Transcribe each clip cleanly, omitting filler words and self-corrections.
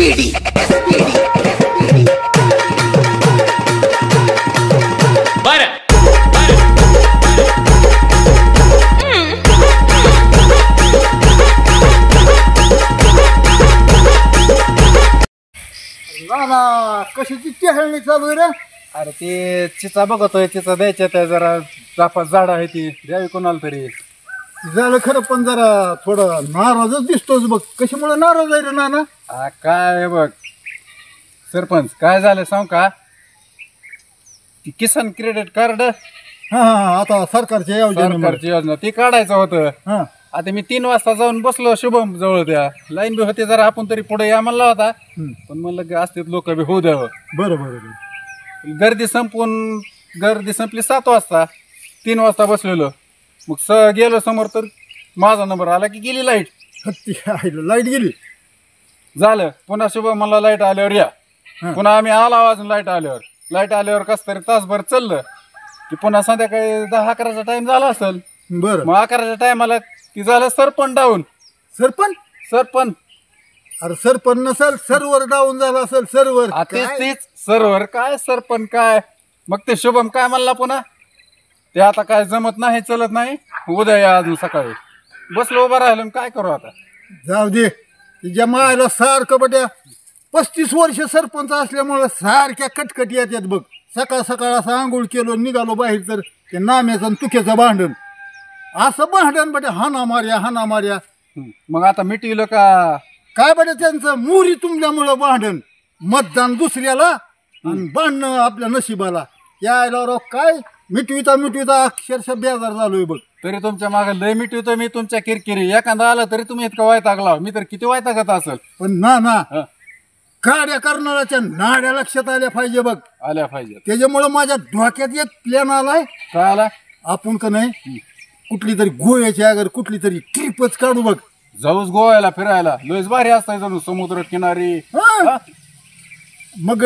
SPD. बरं ना कशाची टेहळणी चालू आहे रे? अरे ते चिचा बघतोय, चिचा द्यायच्या त्या जरा जापात झाड आहे ती द्यावी कोणाला तरी. झालं खरं पण जरा थोडं नाराजच दिसतोच बघ. कशामुळे नाराज आहे रे नाना? काय बघ सरपंच, काय झालं सांग का, ती किसान क्रेडिट कार्ड हा हा आता सरकारच्या सरकारची योजना ती काढायचं होतं. हा आता मी 3 वाजता जाऊन बसलो शुभम जवळ, त्या लाईन बी होते जरा, आपण तरी पुढे या म्हणला होता, पण म्हणलं असते लोक बी होऊ द्यावं. बरोबर. गर्दी संपली 7 वाजता, 3 वाजता बसलेलो. मग गेलो समोर तर माझा नंबर आला की गेली लाईट. लाईट गेली. झालं पुन्हा शुभम म्हणला लाईट आल्यावर या. पुन्हा आम्ही आला अजून लाईट आल्यावर कस तरी तासभर चाललं की पुन्हा संध्याकाळी 10-11चा टाइम झाला असेल. बरं मग 11च्या टायमाला ती झालं सरपण डाऊन. सरपण अरे सरपण नसेल, सर्व्हर डाऊन झाला असेल. सर्व्हर तेच सर्व्हर काय सरपण काय. मग ते शुभम काय म्हणला पुन्हा, ते आता काय जमत नाही, चलत नाही, उद्या या अजून सकाळी. बसलो उभा राहिलो, काय करू आता. जाऊ दे, तिच्या मायला सारखं बट्या 35 वर्ष सरपंच असल्यामुळे सारख्या कटकटी येतात बघ. सकाळ सकाळ असं आंघोळ केलो निघालो बाहेर तर ते नाम्याचं आणि तुक्याचं भांडण, असं भांडण बट्या हाना मार्या. मग आता मिटविलं का काय बट्या त्यांचं मोरी तुमल्यामुळं भांडण. मतदान दुसऱ्याला आणि भांडणं आपल्या नशिबाला. यायला राव काय मिटविता अक्षरशः बेजार झालोय बघ. तरी तुमच्या मागे लय मिटवितो मी तुमच्या किरकिरी. एखादा आलं तरी तुम्ही इतकं वैतागला, मी तर किती वैतागत असेल. पण ना काड्या करणाऱ्याच्या नाड्या लक्षात आल्या पाहिजे बघ. आल्या पाहिजे. त्याच्यामुळे माझ्या डोक्यात एक प्लॅन आलाय. काय आला? आपण का नाही कुठली तरी गोव्याची अगर कुठली तरी ट्रिपच काढू बघ. जाऊच गोव्याला फिरायला, लयच भारी असताय जणू समुद्र किनारी. मग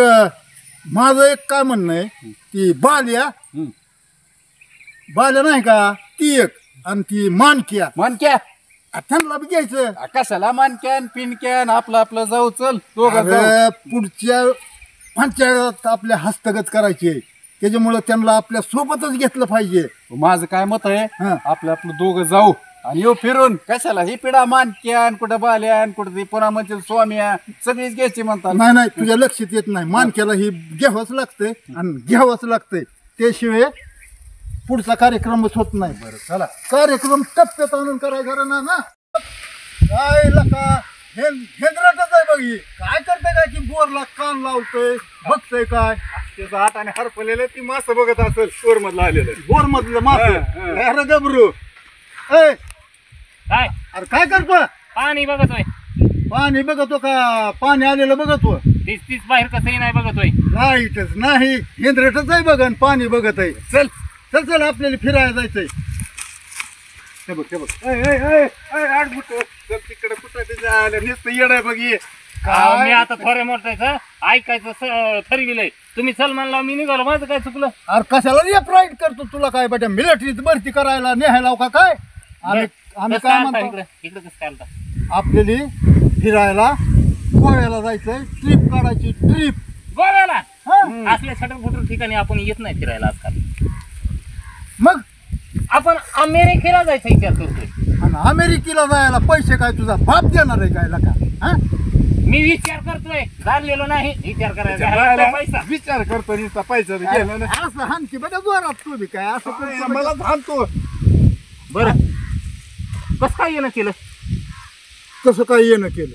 माझं एक काय म्हणणं आहे, ती बाल्या नाही का ती एक, आणि ती मानक्या त्यांना बी घ्यायचं. कशाला मानक्यान पिनक्यान, आपलं जाऊ चल पुढच्या पंचायत आपल्या हस्तगत करायची. त्याच्यामुळे त्यांना आपल्या सोबतच घेतलं पाहिजे. माझं काय मत आहे, आपलं दोघं जाऊ आणि येऊ फिरून. कशाला ही पिढा मानक्यान, कुठं बाल्यान, कुठं पुन्हा म्हणजे स्वाम्या, सगळीच घ्यायची म्हणतात. नाही तुझ्या लक्षात येत नाही. मानक्याला ही घ्यावंच लागतंय आणि घ्यावंच लागतंय, त्याशिवाय पुढचा कार्यक्रमच होत नाही. बरं चला, कार्यक्रम टप्प्यात आणून करायचा ना. काय लका हेंद्राटच आहे बघ. काय करतंय काय की बोरला कान लावतोय, बघतोय काय त्याचं हाताने हरपलेलं ती मासं बघत असेल. बोर मधलं आलेलं, बोर मधलं मास गबरू. काय अरे काय करतो? पाणी बघतोय. पाणी बघतो का? पाणी आलेलं बघतो. तीच बाहेर कसंही नाही बघतोय. लाईटच नाही, हेंद्रेटच आहे बघ, पाणी बघत आहे. चल आपल्याला फिरायला जायचंय. हे बघ चल तिकडे कुठं नुसतं येड आहे बघ. मी आता थोड्या मोठ्याचं ऐकायचं ठरविलंय. तुम्ही चल म्हणला मी निघालो. माझं काय चुकलं? अरे कशाला लेफ्ट राईट करतो? तुला काय बेटा मिलिटरीत भरती करायला न्यायला का काय? आम्ही काय म्हणतो, इकडे कसं काय आलता? आपल्याला फिरायला गोव्याला जायचंय, ट्रिप काढायची. ट्रिप गोव्याला असल्या छटरफुटर ठिकाणी आपण येत नाही फिरायला आजकाल. मग आपण अमेरिकेला जायचा विचार करतोय. आणि अमेरिकेला जायला पैसे काय तुझा बाप देणार आहे काय लका? मी विचार करतोय, चाललेलो नाही. विचार करायचा पैसा विचार करतो नुसता पैसा गेला ना. असं हानकी बघा जोरात तू बी काय असं मला थांबतो. बरं कसं काय येणं केलं? कसं काय येणं केलं?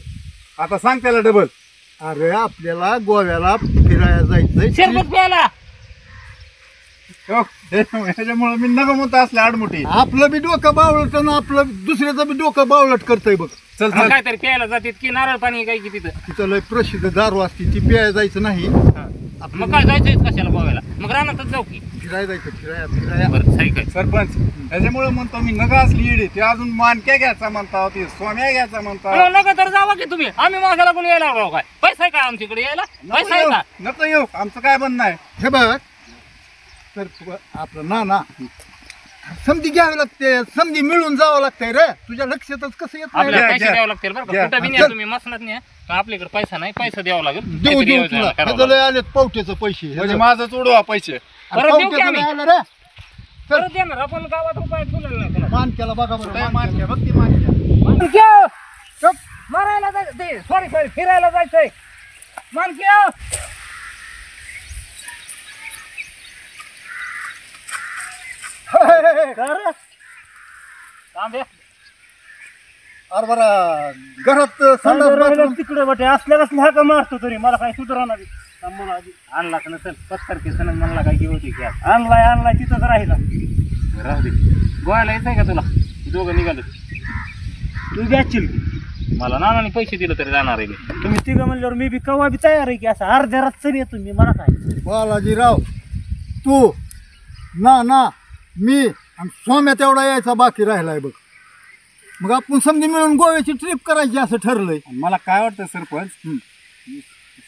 आता सांग त्याला डबल. अरे आपल्याला गोव्याला फिरायला जायचंय. शरबत प्यायला. ह्याच्यामुळे मी नका म्हणतो असले आडमुठी. आपलं बी डोकं बावळट ना आपलं दुसऱ्याचं बी डोकं बावळट करतंय बघ. चल काहीतरी प्यायला जातात की नारळ पाणी काय की तिथं लय प्रसिद्ध दारू असते, ती प्यायला जायचं नाही. मग काय जायचंय कशाला गोव्याला? मग रानातच जाऊ की फिरायला जायचं. फिराया बरं सही काय सरपंच, त्याच्यामुळे म्हणतो मी नका असली येडी. ते अजून मानक्या घ्यायचा म्हणता, ते स्वाम्या घ्यायचा म्हणता. नका तर जावा की तुम्ही. आम्ही मागायला कोणी यायला लागलो काय? पैसा आहे का आमच्याकडे यायला? पैसा आहे का? नको येऊ, आमचं काय म्हणणं आहे. हे बघ तर आपलं नाना समधी घ्यावी लागते समधी मिळून जावं लागतंय रे तुझ्या लक्षातच कसं येत नाही आपल्याला रे? पैसे द्यावं लागतील बरं का कुठं बी न्या तुम्ही मसनात न्या आपल्याकडे पैसा नाही पैसा द्यावा लागेल देऊ काहीतरी देऊ योजना तुला करावं ह्याचं लागेल. लय आलेत पावट्याचं पैसे म्हणजे माझंच उडवा पैसे बरं देऊ की पावट्याचं आम्ही? लय आलं रे परत देणार आपण गावात रुपये तुला नाही कोणाला. मानक्याला बघा बरं मानक्या मानक्या. बघ ती मानक्या मानक्या! चुप! मारायला जायचं ते सॉरी फिरायला जायचंय मानक्या अरे बरं घरात संडास बाथरूम तिकडे बटे असल्या कसल्या हाका मारतो तरी मला काय सुधारणार आणला का नसेल पत्तर केसन म्हणला काय की होती की आणलाय तिथंच राहिला राहू दे गोव्याला यायचंय का तुला दोघं निघालो तू द्याशील मला नानाने पैसे दिले तरी जाणार आहे मी. तुम्ही तिघं म्हणल्यावर मी बी कवा बी तयार आहे की असं अर्ध्या रात येतो मी मला काय बालाजीराव तू ना मी आणि सोम्या तेवढा यायचा बाकी राहिलाय बघ मग आपण समधी मिळून गोव्याची ट्रिप करायची असं ठरलंय मला काय वाटतं सरपंच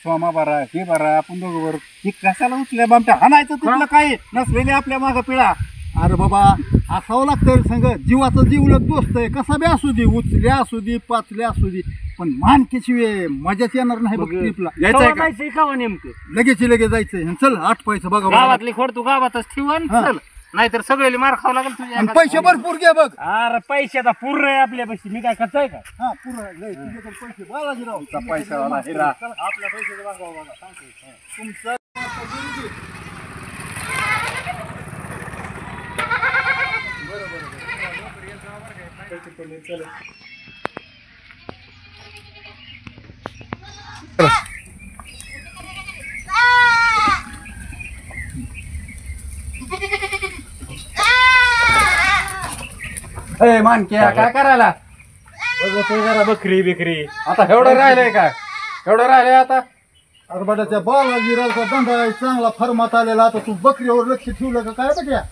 सोमा बरा हे बरा आपण दोघं बरं हे कशाला उचल्या बामट्या हाणायचं तुला काय नसलेले आपल्या मागं पिळा अरे बाबा असावं लागतंय रे संग जीवाचा जीवलग दोस्त आहे कसा बी असू दे उचल्या असू दे पाचल्या असू दे पण मानकीची मजाच येणार नाही बघ ट्रिपला यायचंय का जायचंय कवा नेमकं लगेच जायचंय चल 8 पैसे बघा बघा. गावातली खोड तू गावातच ठेवून हा. चल नाहीतर सगळ्याला मार खावं लागेल तुझ्या आणि पैसे भरपूर घे बघ अरे पैशाचा पूर्ण आहे आपल्यापाशी मी काय खर्च आहे का हा पुरा तुझ्याकडे पैसे बालाजीराव पैशावाला हिरा आपल्या पैशाचा बघा सांगतो तुमचा ए मानक्या काय करायला बघतोय जरा बकरी बिकरी आता एवढं राहिलंय काय एवढं राहिलंय आता अरे बटा त्या बालाजीरावचा धंदा आहे चांगला फर्मात आलेला आता तू बकरीवर लक्ष ठेवलं का काय बट्या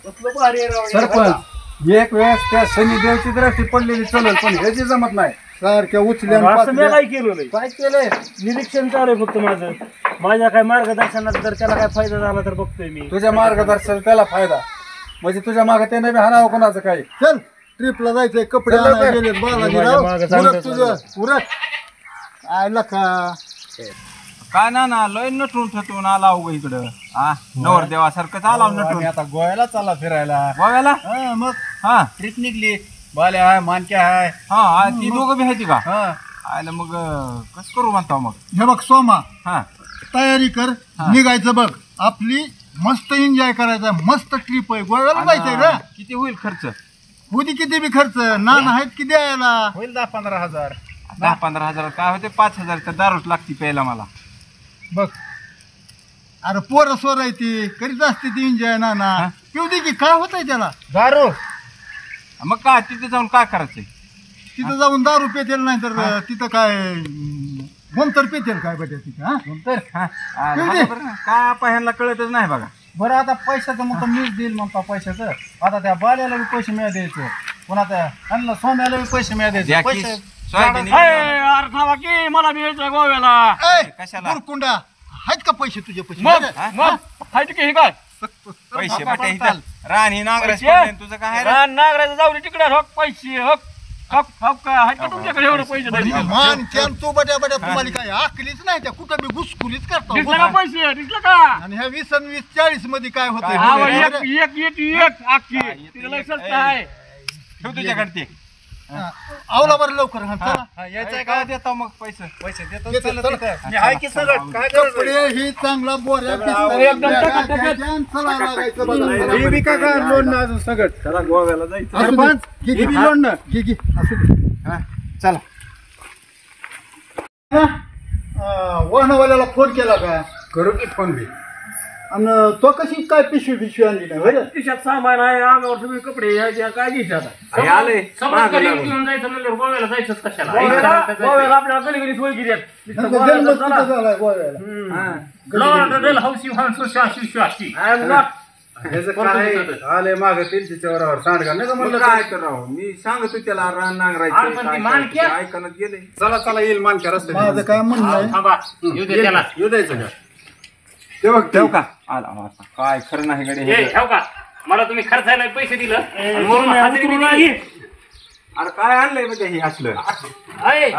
सरपंच एक वेळेस त्या शनिदेवची दृष्टी पडलेली चलल पण ह्याची जमत नाही सारख्या उचल्या आणि असं मी पाचल्या. काय केलं नाही काय केलंय निरीक्षण चालू आहे फक्त माझं माझ्या काय मार्गदर्शनात जर त्याला काय फायदा झाला तर बघतोय मी तुझ्या मार्गदर्शन त्याला फायदा म्हणजे तुझ्या मागे त्याने बी हाणावं कोणाचं काही चल ट्रिपला जायचंय कपडे चल आणायला लवकर. गेलेत बालाजीराव माझ्या मागं चांगलं उरक तुझं उरक आयला का काय ना लय नटून ठटून आला उगा इकडं हा नवर देवासारखंच आला नटून आता गोव्याला चालला फिरायला गोव्याला हा, मग हा ट्रिप निघली बाल्या आहे मानक्या आहे हा ती दोघं बी आहे का हा आयला मग कसं करू म्हणता मग हे बघ सोमा हा तयारी कर निघायचं बघ आपली मस्त एन्जॉय करायचा मस्त ट्रिप आहे गोव्याला जायचंय रे किती होईल खर्च होती किती बी खर्च नान आहेत की द्यायला होईल 10-15 हजार 10-15 हजार काय होते 5,000 तर दारूच लागती प्यायला मला बघ अरे पोरं सोर आहे ती करीत असते ती एन्जॉय नाना पिऊ दे की काय होतंय त्याला दारू मग काय तिथे जाऊन काय करायचंय तिथं जाऊन दारू पेतेल नाही तर तिथं काय तर पेतेल काय बेटा तिथं हा तर काय आपण ह्यांना कळतच नाही बघा बरं आता पैशाचं मग मीच देईल म्हणता पैशाचं आता त्या बाल्याला बी पैसे मिळा द्यायचं पुन्हा त्या ह्यांना सोन्याला बी पैसे मिळा द्यायचे पैसे अरे की मला बी यायचं गोव्याला कशाला? कुंडा आहेत का पैसे तुझे पैसे पैसे राणी नागराज तुझं काय नागराचं जाऊ तिकडे पैसे तुमच्याकडे एवढे पैसे मान कॅन तू बट्या तुम्हाला काय आकलीच नाही त्या कुठं बी घुसखुलीच करतो दिसलं का पैसे दिसलं का आणि ह्या 20 आणि 20 40 मध्ये काय एक होतं एक आखी तिला लक्षात आहे ठेव तुझ्याकडे ते आवला बरं लवकर हा, चला. यायचंय का देतो मग पैसे देतो देतो, चला चला. तिथं. मी आहे की सगळं काय कपडे ही चांगला बोऱ्या एकदम टकाटक. चला लागायचं बघा. हे बी का काय लोन ना अजून सगळं चला गोव्याला जायचं असू दे. सरपंच घे, हे बी घे. लोन ना घे, घे. असू दे. हा, चला वाहनवाल्याला फोन केला का करू की फोन बी आणि तो कशी काय पिशवी आणली नाही बरं खिशात सामान आहे अंगावर सगळे कपडे ह्याच्या काय दिसतात हे आले सगळं घरी घेऊन जायचं म्हणलं गोव्याला जायचंच कशाला गोव्याला आपल्याला गणगणित सोय केली आहे. नुसतं गोव्याला जन्म चला. तिथं झालाय गोव्याला lord dale house you have सुशाशी I am not. ह्याचं काय आले माग त्यांच्या वरावर सांडगा नाही का म्हणलं काय तर राव मी सांगतो त्याला रान अरे पण ती मानक्या? नांगरायचं ऐकणत गेले चला चला येईल मानक्या रस्ते माझं काय म्हणणं आहे थांबा येऊ दे त्याला येऊ द्यायचं का ते बघ ठेव का आला आता काय खरं नाही गडे हे ठेव का मला तुम्ही खर्चायला पैसे दिलं आणि वरून तुम्ही हजेरी उतरून बी नाही. दिली. अरे काय आणलंय म्हणजे हे असलं आहे.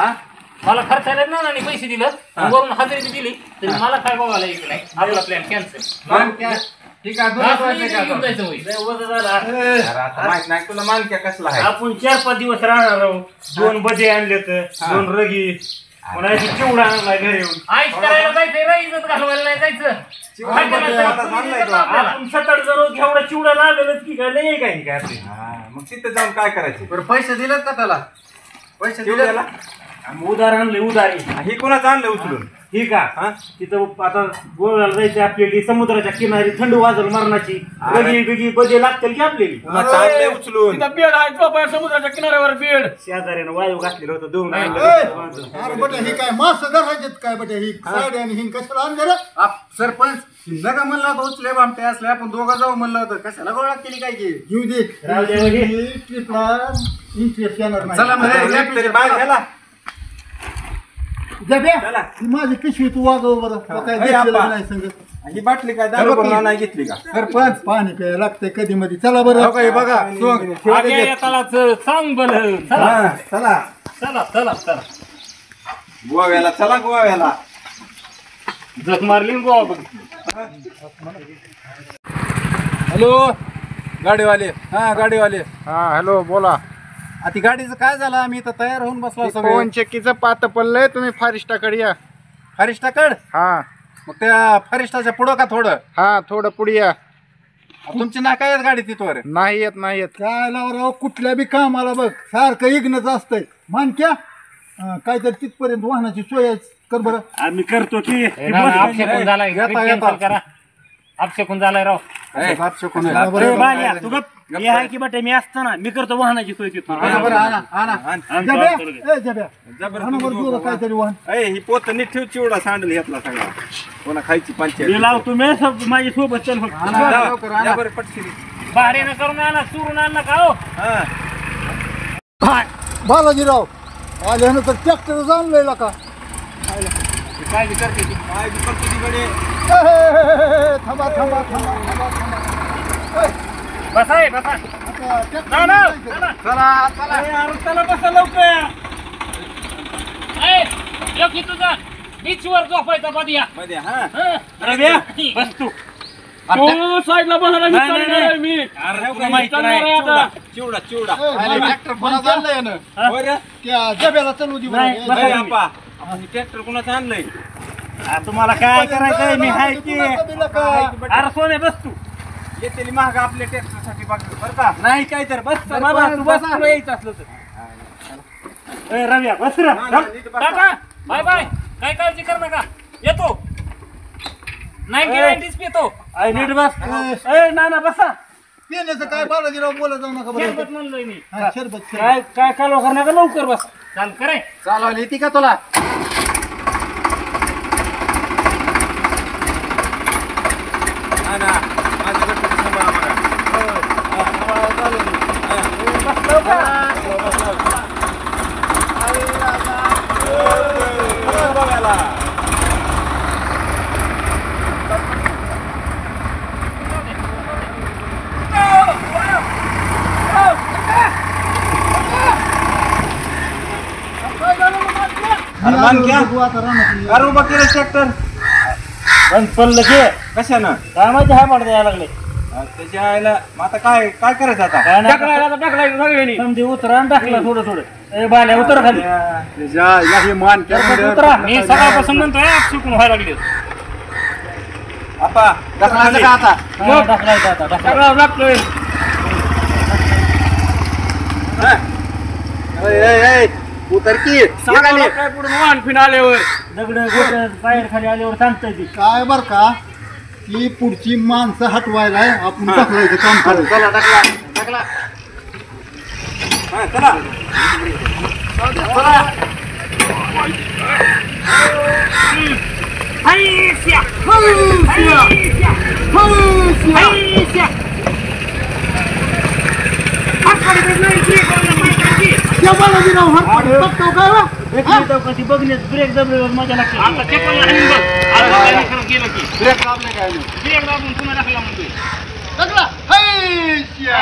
मला खर्चायला ना आणि पैसे दिलं आणि वरून हजेरी बी दिली तरी मला काय बघायला येत नाही. आपला प्लॅन कॅन्सल. ठीक आहे दोन वाजले का आता? जायचं होईल. लय वजन झालं. अरे आता माहित नाही तुला मानक्या कसला आहे आपण 4-5 दिवस राहणार आहोत. 2 बदे आणले तर 2 रगी पुन्हा चिवडा आणलाय घरी येऊन. आईस करायला जायचंय ना, इज्जत घालवायला नाही जायचं. काय करायचं? आता आणलाय तो. आपण 7-8 जण एवढा चिवडा लागलेच की काय लय आहे काय काय आपली. मग तिथे जाऊन काय करायचं बरं पैसे दिलेत का त्याला पैसे दिले चिवड्याला? आम्ही उधार आणले उधारी. हे कोणाचं आणलं उचलून ठीक आहे तिथं आता गोव्याला जायचं आपल्याला समुद्राच्या किनारी थंड वाजल मरणाची रगी बिगी बजे लागतील की आपल्याला. कोणाचं आणलंय उचलून बेड आहे झोपाय समुद्राच्या किनाऱ्यावर बेड शेजाऱ्यानं वायू घातलेलं होतं दोन अरे बटे ही काय मास धरायचेत काय बटे ही साडी आणि हिन कशाला आणलं रे? सरपंच नका म्हणलं होतं उचले बामटे असले आपण दोघं जाऊ म्हणलं होतं कशाला गोळा केली काय की घेऊ दे राहू दे वगे. ही ट्रिपला इंटरेस्ट येणार नाही. चला मग. एक तरी बाहेर गेला जब्या, चला. ही माझी पिशवी तू वागव बरं तो काय हे घेतलेलं आपा. नाही संगत. ही बाटली काय दारू करून नाही घेतली का सरपंच पाणी प्यायला लागतंय कधी मध्ये चला बरं हे बघा सोंग. आगे येताला सांग बरं. चला चला चला चला चला. गोव्याला चला गोव्याला जग मारली ना गोवा बघ. हॅलो गाडीवाले गाडीवाले हा हॅलो बोला ती गाडीचं काय झालं आम्ही इथं तयार होऊन बसलो सगळे पवन चक्कीचं पात पडलंय तुम्ही फारिस्टाकडे या फरिष्टाकड हा मग त्या फरिष्टाच्या पुढं का थोडं हा थोडं पुढे या तुमची नाका आहेत गाडी तिथवर नाही येत काय लावराव कुठल्या बी कामाला बघ सारखं इग्नच असतंय मानक्या काहीतरी तिथपर्यंत वाहनाची सोय आहे. कर बरं आम्ही करतो की अपशकून झालाय. कॅन्सल करा. अपशकून झालाय राव. बाल्या, तू गप. हे आहे की बटे मी असताना मी करतो वाहनाची सोय तिथून. जब्या, ए जब्या, आणा बरं जोरात काहीतरी वाहन. ही पोत नीट ठेव चिवडा सांडल घेतला सगळा कोणा खायची पंचायत मी लावतो मी माझी सोबत चल फक्त. या बरं पटकन. भाड्यानं करून आणा, चुरून आणा का हो. हा बालाजीराव आल्यानं तर ट्रॅक्टर जाणलेला का काय बी करते ती काय बी करते ती गडे थांबा थांबा थांबा थांबा थांबा. बसा आहे, बसा. आता tractor चला, जायचं. चला. चला बसा लवकर. ए, लोक इथं जा. बीचवर झोपायचा बदिया. मध्ये हा रव्या, बस तू. तू साईडला बसायला मी नाही, नाही, चालणार आहे नाही. मी अरे, तुला माहिती नाही. चिवडा चिवडा चिवडा ए, ट्रॅक्टर कोणाचा आणलाय यानं? बरं त्या जब्याला चलू दे नाही, बरं. बसा अरे तुम्ही. आपा आपण ट्रॅक्टर कोणाचं आणलंय तुम्हाला काय करायचंय मी हाय की. तुला कमीला का? अरे सोने बस तू. येतेली महाग आपल्या ट्रॅक्टरसाठी बघ बरं का नाही काय तर बस बाबा तू बस तुला यायचं असलं तर. ए रव्या बस रे. टाटा. Bye bye. काय काळजी कर नका. येतो. 99 पितो. आई नीट बस. ए ना बसा. पिण्याचं काय बालाजीराव बोलत जाऊ नका बरं. शरबत म्हणलोय मी. हा, शरबत शरबत. काय काय कालवा करणार का लवकर बस. चाल करे. चालवायला येते का तुला हा ना माझं गट्टू सांभाळा बघा बघायला मी आलो बघू आता रानात. अरे उभा केलं ट्रॅक्टर बंद पडलं की कशानं काय माहिती हाय पडत यायला लागले. त्याच्या आईला मग आता काय काय करायचं आता टाकलाय सगळ्यांनी समधी उतरा आणि टाकलं थोडं थोडं. ए बाल्या उतर खाली. त्याच्या आईला हे मान उतरा. मी सकाळपासून म्हणतोय अपशकून व्हायला लागले. आपा ढकलायचं का आता मग टाकलायचं आता टाकला लागतोय. उतर की काय पुढे मान फिन आल्यावर दगड गोट पायर खाली आल्यावर सांगताय ती. काय बर का की पुढची माणसं हटवायला आपण टाकलायचं काम करायचं. चला टाकला चला हैस्या. हैस्या. त्या बालाजीराव हात पाडून बघतो काय बा? एक मिनिट कधी बघण्यात ब्रेक दबल्यावर मजा लागते. आता चप्पल नाही बघ. आता काय गेलं की. ब्रेक दाबले काय नाही ब्रेक दाबून पुन्हा टाकला म्हणतोय. टाकला हैश्या.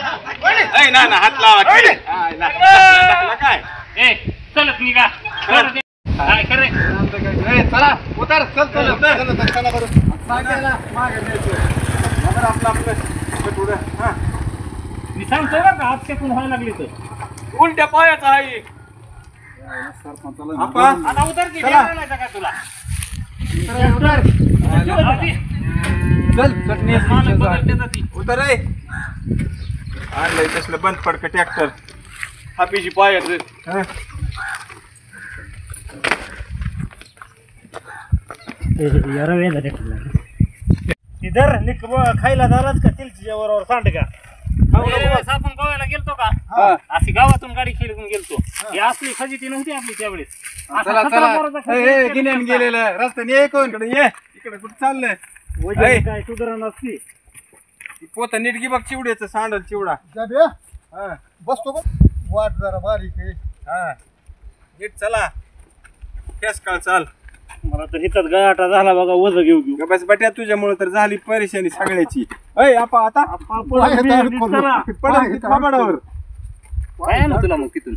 हात लावा काय ए चलत निघा काय करे चला उतर चल चल चला बरं सांगायला मागे न्यायचं आपलं आपलं पुढं हा मी सांगतोय बरं का हात टेकून व्हायला लागली तर उलट्या पायाचा आहे सरपंचाला आता उतरती का तुला चल चटणी मालक बदलते जाती. उतर रे आणलंय तसलं बंद पडक ट्रॅक्टर हापीची पायाचं इधर निक खायला झालाच का तिलच्या बरोबर सांड का त्यावेळेस आपण गोव्याला गेलतो का अशी गावातून गाडी खेळून गेलतो ही असली फजिती नव्हती आपली त्यावेळेस असा चला खतरा चला पोराचा खजिती गिन्यान गेलेलं रस्त्याने ये कोण इकडे ये इकडे कुठं चाललंय वजन काय सुधारणा असती पोत नीटगी बघ चिवड्याचं सांडल चिवडा जाऊया. हा बसतो बघ. वाट जरा बारीक आहे. हा नीट चला केस काळ चाल मला तर हिथत गाठा झाला बघा वज घेऊ घेऊ गबास बट्या तुझ्यामुळे तर झाली परेशानी सगळ्याची अय आपा आता पडावर काय ना तुला मग तिथून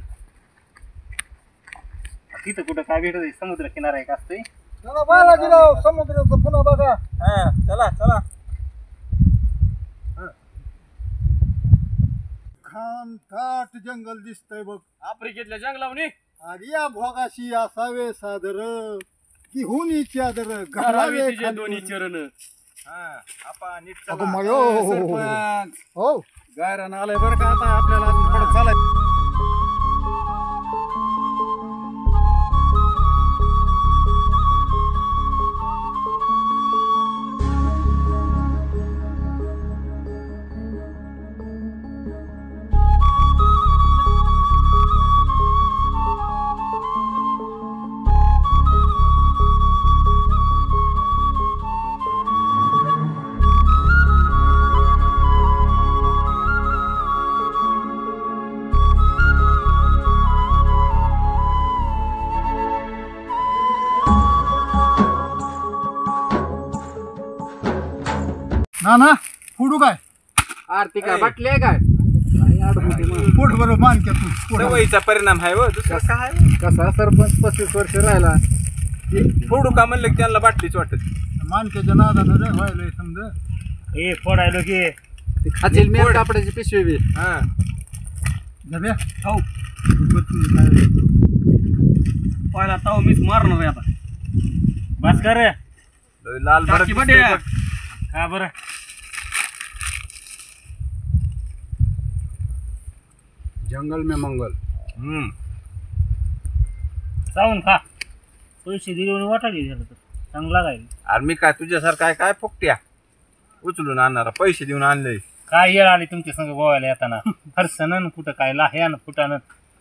तिथं कुठं काय भेटत समुद्र किनारा एक असतंय चला बालाजीराव समुद्राचं पुन्हा बघा. हा चला चला खान थाट जंगल दिसतंय बघ. आफ्रिकेतल्या जंगलावणी आणि या भोगाशी असावे सादर की हुनी चादर घालावे दोन्ही चरण हा आपा नीट अगं चला मायो. सरपंच हो गायरान आलंय बरं का आता आपल्याला अजून पुढं चालायचं ना ना फुडू काय आरती काय बाटली आहे काय पोट बरोबर मानक्या तू पोट. सवयीचा परिणाम आहे हो दुसरं काय कसा सरपंच 35 वर्ष राहिला फोडू का म्हणलं की त्यांना बाटलीच वाटत मानक्याच्या नादानं रे व्हायलंय समजा. ए फोडायलो की खातील मी कापडाची पिशवी बी हा जाऊया. हो बरं तुझं काय. पहिला ताव मीच मारणार आहे आता बस कर रे लाल भडक टाकी दिसतोय बट्या. बघ. का बरं जंगल में मंगल हम्म चावून खा पैसे दिले वाटायला झालं तर चांगला काय अरे मी काय तुझ्यासारखा काय फुकट्या उचलून आणणारा पैसे देऊन आणलंय काय येळ आली तुमच्या संग गोव्याला येताना हरसनं कुठं काय लाह्यान फुटानं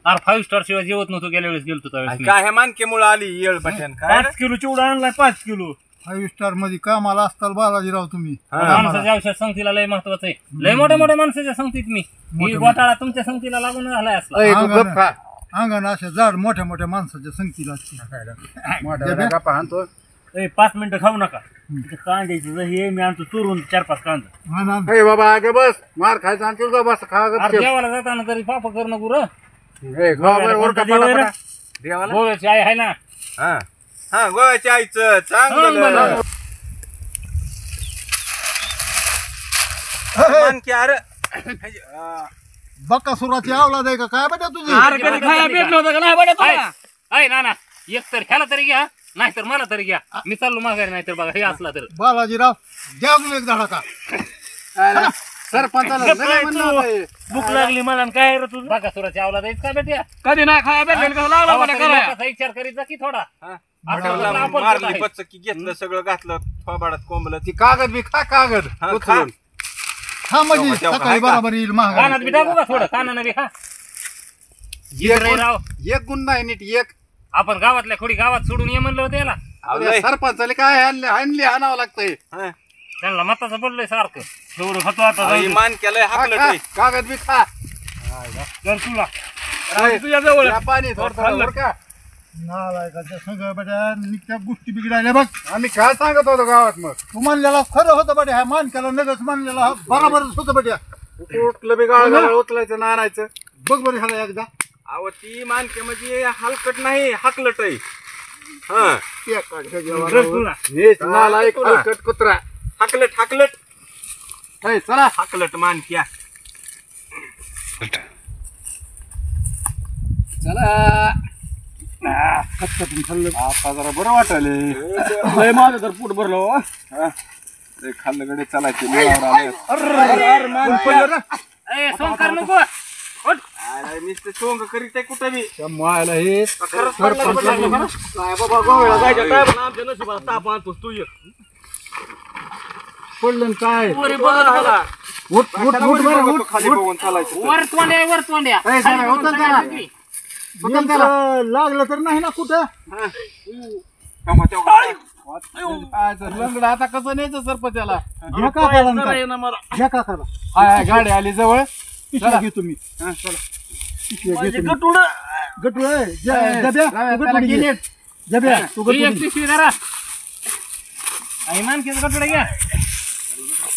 अरे 5 स्टार शिवाय जेवत नव्हतो गेल्या वेळेस गेलतो त्यावेळेस मी. काय ह्या मानकेमुळे आली येळ बट्यान काय 5 किलो चिवडा आणलाय 5 किलो 5 स्टार मध्ये कामाला असताल बालाजीराव तुम्ही. माणसाच्या औषध संगतीला लय महत्वाचं आहे लय मोठ्या मोठ्या माणसाच्या संगतीत मी ही घोटाळा तुमच्या संगतीला लागून झालाय असला अंगण अशा जाड मोठ्या मोठ्या माणसाच्या संगतीला असते. मोठ्या गप्पा आणतो ए 5 मिनिटं खाऊ नका इथं कांद्याची हे मी आणतो चुरून 4-5 कांदा हा ना. ए बाबा आगे बस मार खायचा आणतो का बस खा अरे देवाला जाताना तरी पाप करणं गुरं देवाला गोव्याची आई आहे ना हा हा गोव्याच्या आईचं चांगलं मानके अरे बकासुराची आवलाद आहे का काय बेटा तुझी. आहे ना ना एक तर ह्याला तरी घ्या नाहीतर मला तरी घ्या मी चाललो माघारी नाहीतर बघा हे असला तर बालाजीराव द्या अजून एक धडा का. सरपंचाला भूक लागली मला आणि काय रे तुझं बघा सुराची आवला द्यायच का बेट्या कधी नाही खाया भेटलं कसा विचार करीत जा की थोडा मारली बच्चकी घेतलं सगळं घातलं थोबाडात कोंबलं ती कागद बी खा कागद हा, उचलून. हा म्हणजे तेव्हा सकाळी आहे का? बरोबर येईल महागाई. कानात बी टाकू का थोडं कानानं बी हा जिगरे राव एक गुण नाही नीट एक आपण गावातल्या खोडी गावात सोडून ये म्हणलं होतं याला उद्या सरपंचाला काय आणली आणावं लागतंय त्यांना मताचं पडलंय सारखं एवढं खातो आता जाऊ दे. मान केलंय हाकलं कागद बी खा कर तुला तुझ्या जवळ या पाणी थोडं बरं का नालायकाच्या सगळं बड्या नित्या गोष्टी बिघडायल्या बघ. आम्ही काय सांगत होतो गावात मग तू म्हणलेला खरं होतं बड्या, ह्या मानक्याला नगच मानलेला हा बराबरच होतं बड्या. कुठलं बी गाळ उचलायचं ना आणायचं बघ बरं ह्याला एकदा अहो ती मानके म्हणजे हलकट नाही हाकलट आहे हा कर तुला हेच नालायक हलकट कुत्रा हाकलट हाकलट हे, चला हाकलट मानक्या चला आता जरा बरं वाटले माझं तर पोट भरलो खाल्लं गडे चालायचे ए सोंकार नको उठ. नुसतं सोंग करीत आहे कुठं बी मायला हे खरंच काय बाबा गोव्याला जायचं काय पण आमच्या नशिबाला ताप आणतोस तू एक पडलं न काय पोरी बघत बघा. उठ उठ उठ बरं उठ खाली बघून चालायचं वर तोंड्या वर तोंड्या ए, साला, उचल त्याला. उचल त्याला. नेमकं लागलं तर नाही ना कुठं. लंगडा आता कसं न्यायचं सरपंचाला घ्या काकाला न काय. घ्या काकाला. हाय गाडी आली जवळ पिशव्या घे तुम्ही. पिशव्या घे तुम्ही. गटू आहे. जब्या, तू गटू घे. जब्या, तू ही गटू एक घे. पिशवी धरा आणि मानकीचं कपडे घ्या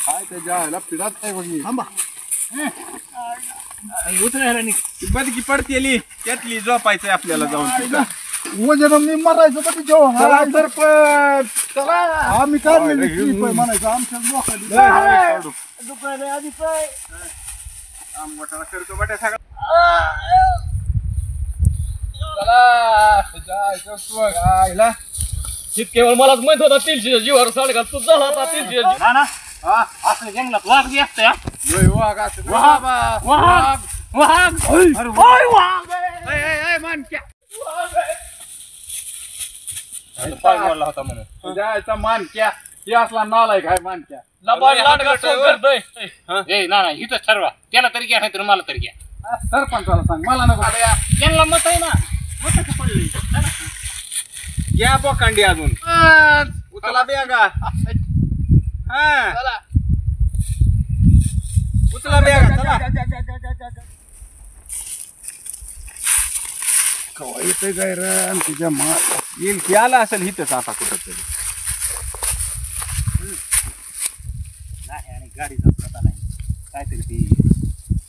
काय त्याच्या आईला पिढाच आहे बघी थांबा. उतरायला निघ बदकी पडतेली त्यातली झोपायचंय आपल्याला जाऊन वजन मी मरायचं तर जेवण चला सरपंच चला आम्ही काढलेली ट्रीप आहे म्हणायचं आमच्या लोकांनी. दुकाने आधी काय आंबोटाला करतो बट्या सगळं आईला केवळ मलाच माहित होता 300 जीवावर साडे घाल तू झाला आता 300 हा ना असं जंगलात वाघ बी असतं लय वाघ असं वाघ. बाबा. वाघ वाघ अरे वाघ मानक्या पाय मोडला होता म्हणून तुझ्या आईचा मानक्या हे असला नालायक आहे मानक्या लबाड लांडगा सोंग करतोय ए ना इथंच ठरवा त्याला तरी घ्या नाही तर मला तरी घ्या सरपंचाला सांग मला नको त्यांना मत आहे ना मताचं पडलंय या बोकांडी अजून उचला बेगा हा उचला बेगा चला कवा येतंय काय रे तुझ्या मा येईल की आला असेल इथंच आता कुठं तरी नाही आणि गाडीचा पता नाही काहीतरी ती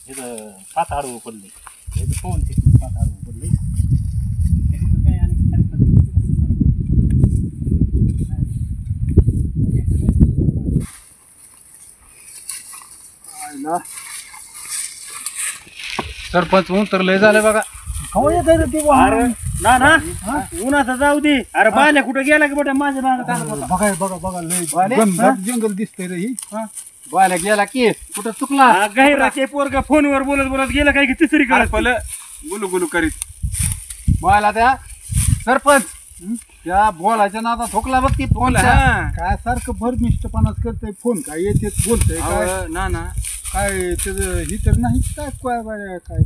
इथं पात आडवं पडले फोन पात आडवं पडले काय आणि सरपंच उतरलंय झालं बघा कवा येत रे ते अरे ना ना उन्हाचा जाऊ दे अरे बाल्या कुठं गेला की बेटा माझ्या नावाला बघा बघा बघा लय घनदाट जंगल दिसतंय रे ही. बायला गेला की कुठं चुकला गैराचे पोरगा फोनवर बोलत बोलत गेला काय की तिसरी कडे फल गुलू गुलू करीत बायला त्या सरपंच त्या बोलायच्या नादा ठोकला बघ ती फोन काय सारखं भरमिष्टपणाच करतय फोन काय येते बोलतय काय ना ना काय त्याचं ही तर नाही काय काय बाय काय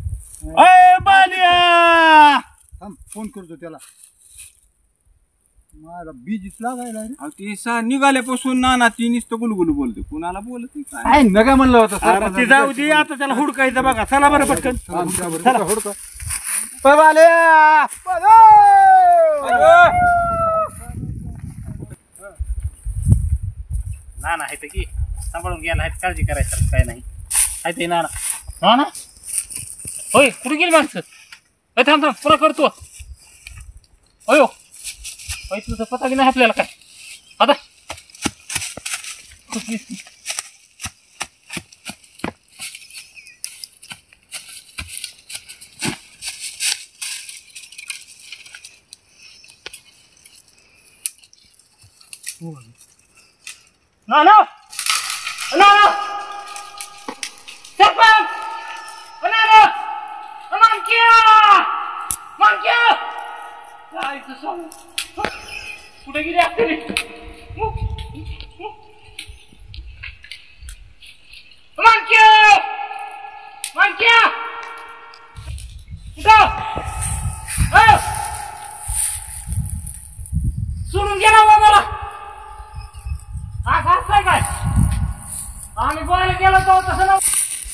अय बाल्या थांब फोन करतो त्याला. मला बीजीच लागायला रे. अहो, ती निघाल्यापासून ना ती नुसतं गुलगुलू बोलते कुणाला बोलत नाही काय काय नका म्हणलं होतं अरे सरपंच ते जाऊ दे आता त्याला हुडकायचं बघा चला बरं पटकन ना आहे तर की सांभाळून गेला आहे काळजी करायचं काय नाही आहे ते ना ना होय कुठे गेली माणसं थांब थांब पुरा करतो अयो तुझा पता की नाही आपल्याला काय आता ना ना ना ना सरपंच ना ना मानक्या जायचं सांग कुठे गेली आपली मानक्या कुठं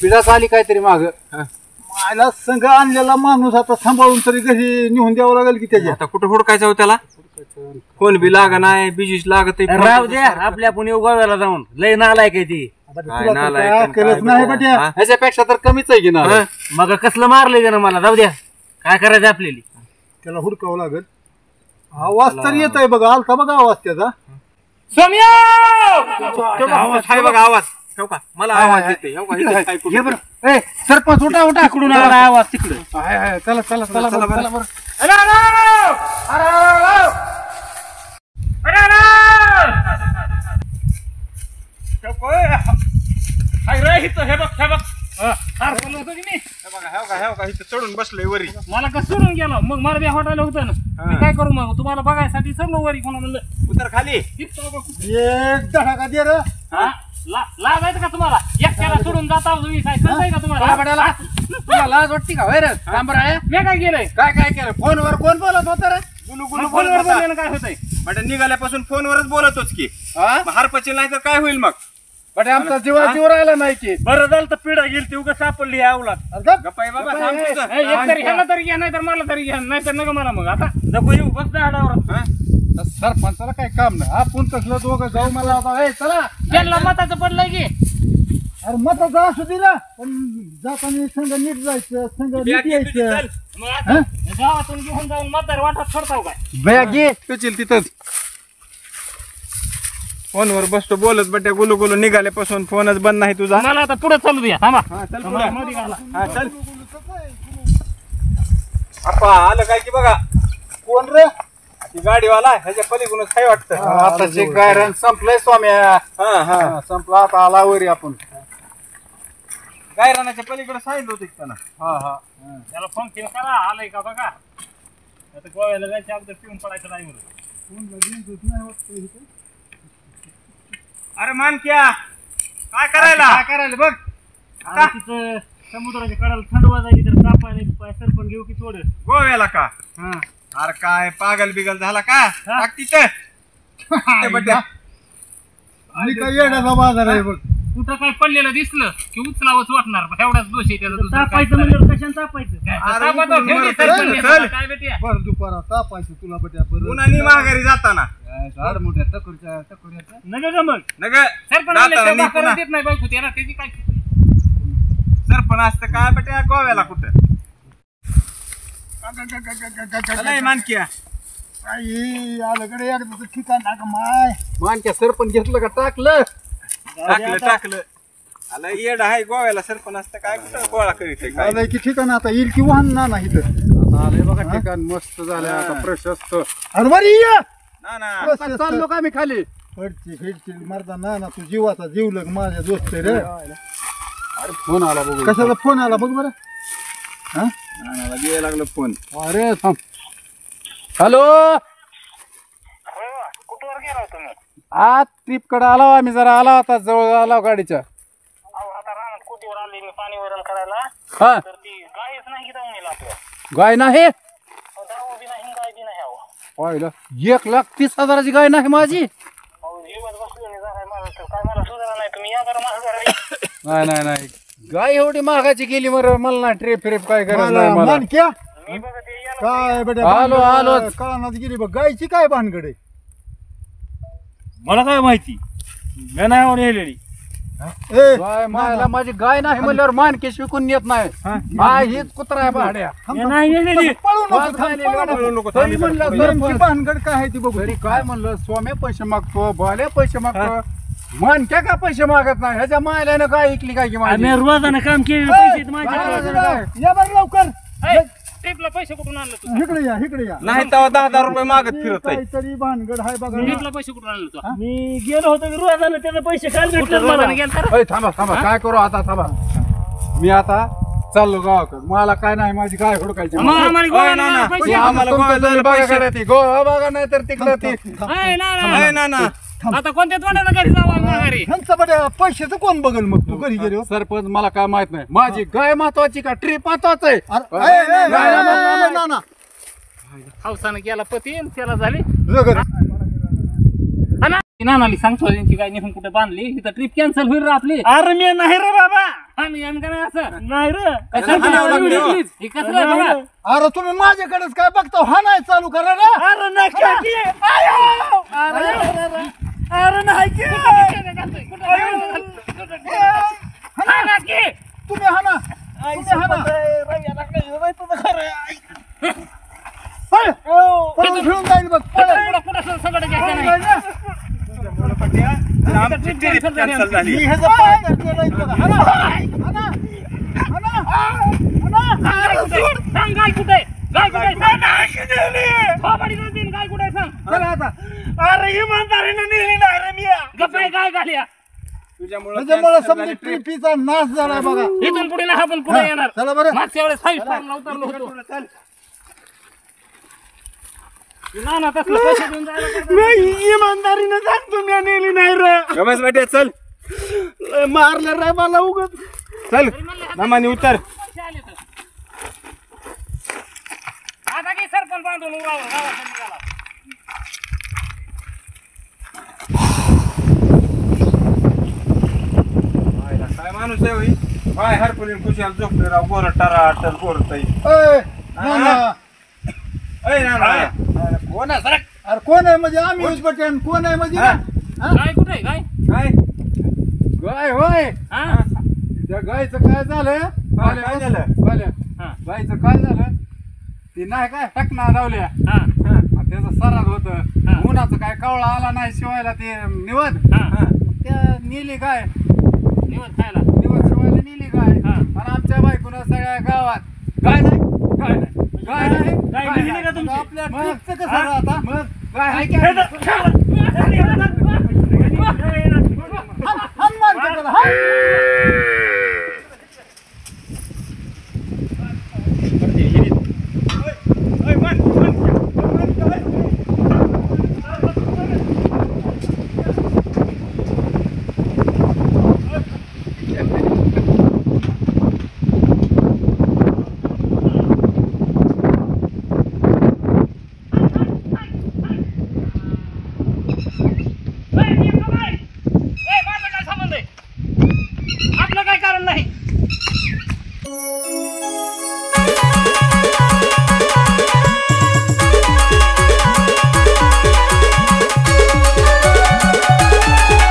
पिढाच आली काहीतरी माग मायला संघ आणलेला माणूस आता सांभाळून तरी घरी नेऊन द्यावं लागेल की त्याच्या. आता कुठं हुडकायचं हो त्याला? फोन बी लाग नाही, बिजीच लागत राहू द्या आपल्या आपण येऊ गोव्याला जाऊन लय नालाय काय ती. तुला तर काय अक्कलच नाही बट्या. ह्याच्यापेक्षा तर कमीच आहे की ना. मग कसलं मारलंय ना मला. जाऊ द्या काय करायचं आपल्याला. त्याला हुडकावं लागेल. आवाज तर येत आहे बघा. आलता बघा आवाज त्याचा. आवाज आहे बघा, आवाज ठेव का? मला आवाज येते. हे बरं. ए, सरपंच उठा उठा. तिकडून आला आवाज तिकडे. चला चला चला चला बरं. चढून बसलोय वरी. मला कसं सोडून गेला मग मला बी हॉटेल होतं ना. मी काय करू मग तुम्हाला बघायसाठी सर्व वरी कोणा म्हणलं उतर खाली. एक धडाका दे रे. लागायचं का तुम्हाला एकट्याला सोडून जाता तुम्ही काय समजाय का तुम्हाला तुला लाज वाटते का वैर आहे? मी काय केलंय काय काय केलं? फोनवर कोण बोलत होतं रे? गुलू गुलू मग बोलत फोनवर होता. बोलल्यानं काय होतंय बट निघाल्यापासून फोनवरच बोलतोच की. मग हारपची नाही तर काय होईल मग? बट आमचा जीव राहिला नाही की. बरं झालं तर पिढा गेली ती उगा सापडली अवलाद. गप्पाई बाबा थांब तुझं. एक तरी ह्याला तरी घ्या नाही तर मला तरी घ्या नाही तर नका मला मग आता नको येऊ बस झाडावर. सरपंचाला काही काम नाही. आपण कसलं दोघं जाऊ मला आता. ए चला. त्यांना मताचं पडलंय की अरे मताचा असू दे ना. पण जाताना संघ नीट जायचं. संघ नीट यायचं. मग आता गावातून घेऊन जाऊन मतदार वाटत सोडताव काय बॅग घे. तुझील तिथंच फोनवर बसतो बोलत. बट्या गुलू गुलू निघाल्यापासून फोनच बंद नाही तुझा. मला आता पुढे चालू द्या थांबा चल मला मध्ये घाला. हा चल. अप्पा आलं काय की बघा. कोण रे? ती गाडीवाला ह्याच्या पलीकडूनच काय वाटतं. आता जे गायरन संपलंय स्वाम्या. हा हा संपला आता आला वरी आपण. गायरानाच्या पलीकडे सांगितलं होतं की त्यांना. हा हा. त्याला फोन केला करा आलंय का बघा आता गोव्याला जायच्या अगोदर पिऊन पडायचं नाही अरे मानक्या काय करायला? काय करायला बघ. आता तिथं समुद्राच्या कडाला थंड वाजायची तर कापायला सरपण घेऊ की थोडं. गोव्याला का? अरे काय पागल बिगल झाला का? टाक तिथं. ते बट्या. आणि काय येण्याचा बाजार आहे बघ. कुठं काय पडलेलं दिसलं की उचलावंच वाटणार एवढाच दोष आहे त्याला दुसरं काय तापायचं म्हणजे कशाने तापायचं. अरे तापायचं, उठून ठेवली मर. सरपण चल, घेतला, चल. काय बेटी आहे? बरं दुपारा तापायचं तुला बट्या. बरं उन्हानी माघारी जाताना झाड मोठ्या टकुरच्या टकुऱ्याच्या. नका का मग. नग सरपण आले जाताना तेव्हा नी पुन्हा करत येत नाही बायको त्याला त्याची काय सरपण असतं काय बट्या गोव्याला कुठं. चला मानक्या. काही आलंकडे एकदा ठिकाण टाक माय. मानक्या सरपण घेतलं का टाकलं. टाकलं आला येड आहे गोव्याला. सरपण असतं काय कुठं गोळा करीत आहे काय. आलंय की ठिकाण आता येईल की वाहन ना नाही तर. आता आलंय बघा ठिकाण मस्त झालंय आता प्रशस्त. अरे बरी ये. ना ना आता चाललो का मी खाली. फडची फिरची मारता ना ना तू जीवाचा जीवलग माझ्या दोस्त रे. अरे फोन आला बघू. कशाचा फोन आला बघ बरं. हा नानाला गेला लागलं फोन. अरे थांब. हॅलो. कुठवर गेला होता मी आज ट्रिप कडे आलो आम्ही. जरा आला होता जवळ आला गाडीच्या. आता रानात कुठवर आले मी पाणी वरण करायला हा तर ती गायच नाही की जाऊन येईल आपल्या गाय नाही. दारू बी नाही गाय बी नाही अहो पाहिलं 1,30,000ची गाय नाही माझी. जीवात बसलो नाही जरा मला तर काय मला सुधारा नाही तुम्ही या बरं माझं घरी. नाही नाही नाही गाय एवढी महागाची गेली मर. मला नाही ट्रिप फ्रिप काय गरज नाही मला. मानक्या मी बघा ते याला काय बेटा आलो, आलोच. कळानाच गेली बघ. गायची काय भानगडे. मला काय माहिती. मी नाही आवड नेलेली. ए गाय मायला माझी गाय नाही म्हणल्यावर मानकेश विकून येत नाही. हा हीच कुत्रा आहे भाड्या. मी नाही नेलेली. पळू नको, वाघ नाही पळू नको. पळू नको. तरी म्हणलं गरमची भानगड काय आहे ती बघू. तरी काय म्हणलं स्वामी पैसे मागतो बाले पैसे मागतो. मानक्या का पैसे मागत नाही. ह्याच्या मायला काय ऐकली काय की माझी. आम्ही रोजानं काम केलेलं पैसे माझ्याकडे. या बरं लवकर. ट्रिपला पैसे कुठून आणलं तू इकडे या इकडे या. नाही तेव्हा 10,000 रुपये मागत फिरत आहे. काहीतरी भानगड आहे बघा. ट्रिपला पैसे कुठून आणलं तू मी गेलो होतो की रोजानं त्याचे पैसे काल भेटले मला. रोजानं गेलता रे? अय, थांबा थांबा काय करू आता. थांबा मी आता चाललो गावाकडे. मला काय नाही माझी गाय हुडकायची. मग आम्हाला गोव्याला ना, पैसे आम्हाला गोव्याला जायला पैसे. गोवा बघा नाही तर तिकडे ती. आहे ना आहे ना ना. आता कोणत्या तोंडानं घरी जाऊ आम्हाला घरी ह्यांचा बड्या पैशाचं कोण बघल मग तू घरी गेलो. सरपंच मला काय माहित नाही. माझी गाय महत्वाची का ट्रिप महत्वाचं आहे. ना ना हौसानं गेला पती आणि त्याला झाली जगर. नानाली सांगतो त्यांची गाय निघून कुठे बांधली तिथं ट्रिप कॅन्सल होईल रे आपली. अरे मी नाही रे बाबा. यान का नाही असं नाही रे कसं हे कसं आहे बघा अरे तुम्ही माझ्याकडेच काय बघता हा नाही चालू करा ना अरे नका की आयो अरे नाही की तुम्ही हा ना पळून फिरून जाईल बघ पळ. कुठं सगळं घ्यायचं नाही मी ह्याचं पाय धरलेलं आहे बघा. हा ना, हा ना, हा ना, हा ना. सांग गाय कुठे गाय कुठे गाय कुठे सांग चला आता अरे इमानदारीने नेली नाही रे मी गप्पा गाय घाल्या त्याच्यामुळे समजा ट्रिपीचा नाश झालाय बघा. इथून पुढे ना आपण पुढे येणार चला बरं मागच्या वेळेस 5 स्टारला उतरलो होतो ना ना तसलं पैसे देऊन जायला नाही इमानदारीने सांगतो मी नेली नाही रे रमेश बेटे चल मारलं रे मला उगत चल मामाने उतर पैसे आले तर आता की सरपंच बांधून उरावर गावात निघाला काय माणूस आहे होई काय हरपुलीन खुशाल झोपले राव गोर टरा टर गोर ताई ए, नाना. कोण आहे सरक अरे कोण आहे म्हणजे आम्ही उजबट्यान कोण आहे म्हणजे हा. गाय कुठे आहे गाय काय गाय होय हा त्या गायचं काय झालं काय झालं? हा. गायचं काय झालं ती नाही काय टकना लावल्या हा त्याचं सराद हा. होत उन्हाचं काय कवळा आला नाही शिवायला ते निवद हा त्या नेली गाय निवड खायला निवद शिवायला नेली गाय हा. आणि आमच्या बायकोनं सगळ्या गावात गाय नाही गाय नाही गाय नाही गाय गाय नेली नाही. का तुमची? आपल्या मग ट्रिपचं कसं हा? आता मग गाय आहे की हाण मार त्याच्याला, हाण.